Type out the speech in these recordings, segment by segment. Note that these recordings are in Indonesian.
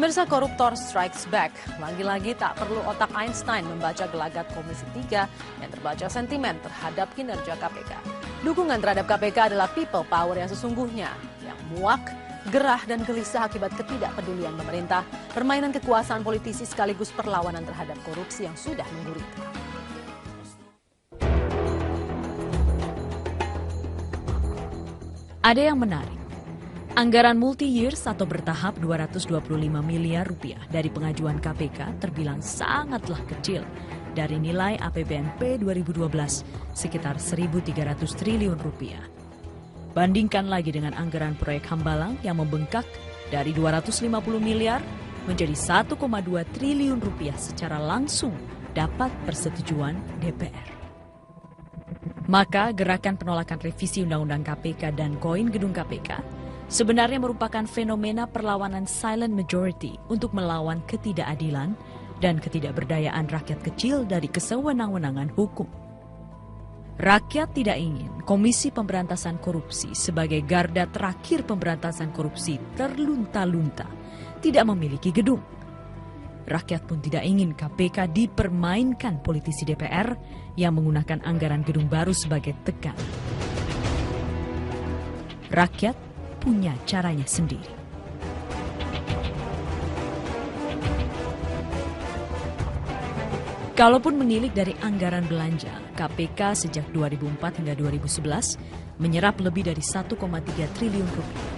Pemirsa, koruptor strikes back. Lagi-lagi tak perlu otak Einstein membaca gelagat Komisi 3 yang terbaca sentimen terhadap kinerja KPK. Dukungan terhadap KPK adalah people power yang sesungguhnya, yang muak, gerah dan gelisah akibat ketidakpedulian pemerintah, permainan kekuasaan politisi sekaligus perlawanan terhadap korupsi yang sudah menggurita. Ada yang menarik. Anggaran multi-years atau bertahap 225 miliar rupiah dari pengajuan KPK terbilang sangatlah kecil dari nilai APBNP 2012 sekitar 1.300 triliun rupiah. Bandingkan lagi dengan anggaran proyek Hambalang yang membengkak dari 250 miliar menjadi 1,2 triliun rupiah secara langsung dapat persetujuan DPR. Maka gerakan penolakan revisi Undang-Undang KPK dan koin gedung KPK sebenarnya merupakan fenomena perlawanan silent majority untuk melawan ketidakadilan dan ketidakberdayaan rakyat kecil dari kesewenang-wenangan hukum. Rakyat tidak ingin Komisi Pemberantasan Korupsi sebagai garda terakhir pemberantasan korupsi terlunta-lunta tidak memiliki gedung. Rakyat pun tidak ingin KPK dipermainkan politisi DPR yang menggunakan anggaran gedung baru sebagai tekan. Rakyat punya caranya sendiri. Kalaupun menilik dari anggaran belanja, KPK sejak 2004 hingga 2011 menyerap lebih dari 1,3 triliun rupiah.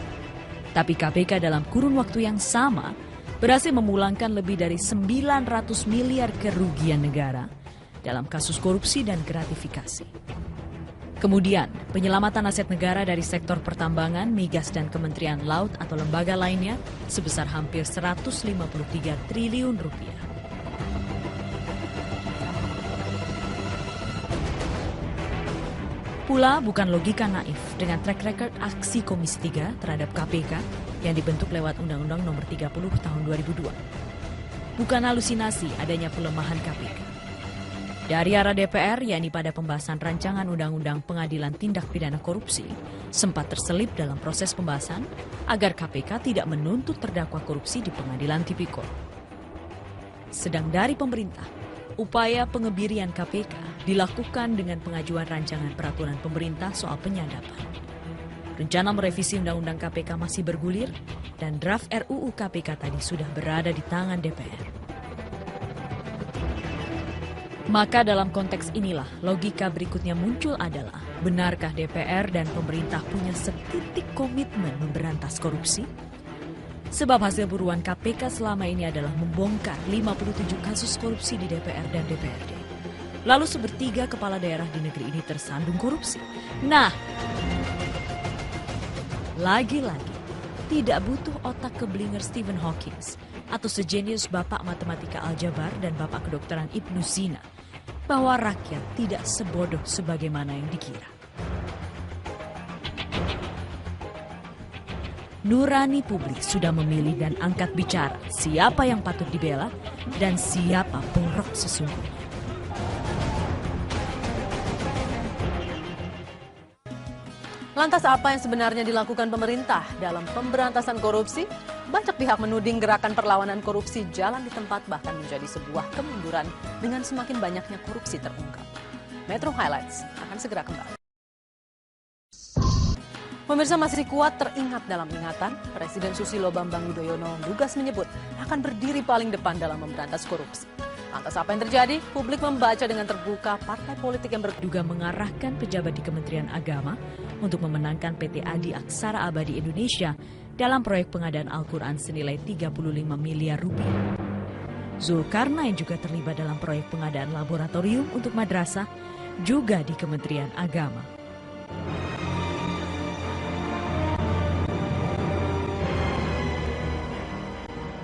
Tapi KPK dalam kurun waktu yang sama berhasil memulangkan lebih dari 900 miliar kerugian negara dalam kasus korupsi dan gratifikasi. Kemudian, penyelamatan aset negara dari sektor pertambangan, migas, dan Kementerian Laut atau lembaga lainnya sebesar hampir 153 triliun rupiah. Pula bukan logika naif dengan track record aksi Komisi 3 terhadap KPK yang dibentuk lewat Undang-Undang Nomor 30 Tahun 2002. Bukan halusinasi adanya pelemahan KPK. Dari arah DPR, yakni pada pembahasan rancangan Undang-Undang Pengadilan Tindak Pidana Korupsi, sempat terselip dalam proses pembahasan agar KPK tidak menuntut terdakwa korupsi di pengadilan tipikor. Sedang dari pemerintah, upaya pengebirian KPK dilakukan dengan pengajuan rancangan peraturan pemerintah soal penyadapan. Rencana merevisi Undang-Undang KPK masih bergulir dan draft RUU KPK tadi sudah berada di tangan DPR. Maka dalam konteks inilah logika berikutnya muncul adalah, benarkah DPR dan pemerintah punya setitik komitmen memberantas korupsi? Sebab hasil buruan KPK selama ini adalah membongkar 57 kasus korupsi di DPR dan DPRD. Lalu sepertiga kepala daerah di negeri ini tersandung korupsi. Nah, lagi-lagi tidak butuh otak keblinger Stephen Hawking atau sejenius Bapak Matematika Aljabar dan Bapak Kedokteran Ibnu Sina bahwa rakyat tidak sebodoh sebagaimana yang dikira. Nurani publik sudah memilih dan angkat bicara siapa yang patut dibela dan siapa pengerok sesungguhnya. Lantas apa yang sebenarnya dilakukan pemerintah dalam pemberantasan korupsi? Banyak pihak menuding gerakan perlawanan korupsi jalan di tempat bahkan menjadi sebuah kemunduran dengan semakin banyaknya korupsi terungkap. Metro Highlights akan segera kembali. Pemirsa, masih kuat teringat dalam ingatan, Presiden Susilo Bambang Yudhoyono lugas menyebut akan berdiri paling depan dalam memberantas korupsi. Lantas apa yang terjadi? Publik membaca dengan terbuka partai politik yang juga mengarahkan pejabat di Kementerian Agama untuk memenangkan PT Adi Aksara Abadi Indonesia dalam proyek pengadaan Al-Quran senilai 35 miliar rupiah. Zulkarnain juga terlibat dalam proyek pengadaan laboratorium untuk madrasah juga di Kementerian Agama.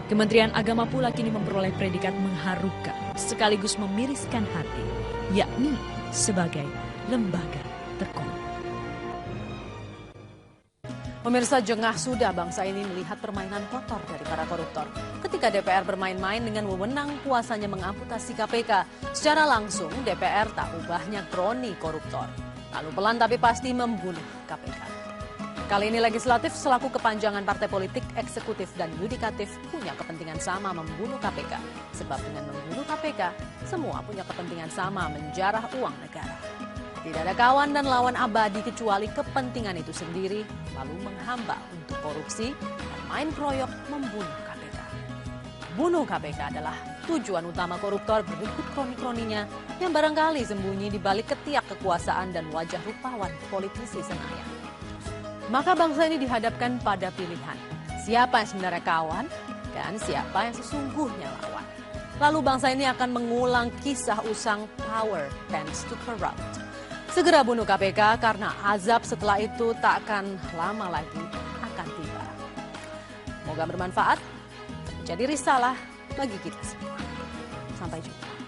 Kementerian Agama pula kini memperoleh predikat mengharukan sekaligus memiriskan hati, yakni sebagai lembaga terkorup. Pemirsa, jengah sudah bangsa ini melihat permainan kotor dari para koruptor. Ketika DPR bermain-main dengan wewenang kuasanya mengamputasi KPK, secara langsung DPR tak ubahnya kroni koruptor. Lalu pelan tapi pasti membunuh KPK. Kali ini legislatif selaku kepanjangan partai politik, eksekutif dan yudikatif punya kepentingan sama membunuh KPK. Sebab dengan membunuh KPK, semua punya kepentingan sama menjarah uang negara. Tidak ada kawan dan lawan abadi kecuali kepentingan itu sendiri, lalu menghamba untuk korupsi dan main kroyok membunuh KPK. Bunuh KPK adalah tujuan utama koruptor berikut kroni-kroninya yang barangkali sembunyi di balik ketiak kekuasaan dan wajah rupawan politisi Senayan. Maka bangsa ini dihadapkan pada pilihan, siapa yang sebenarnya kawan dan siapa yang sesungguhnya lawan. Lalu bangsa ini akan mengulang kisah usang power tends to corrupt. Segera bunuh KPK karena azab setelah itu tak akan lama lagi akan tiba. Semoga bermanfaat, menjadi risalah bagi kita semua. Sampai jumpa.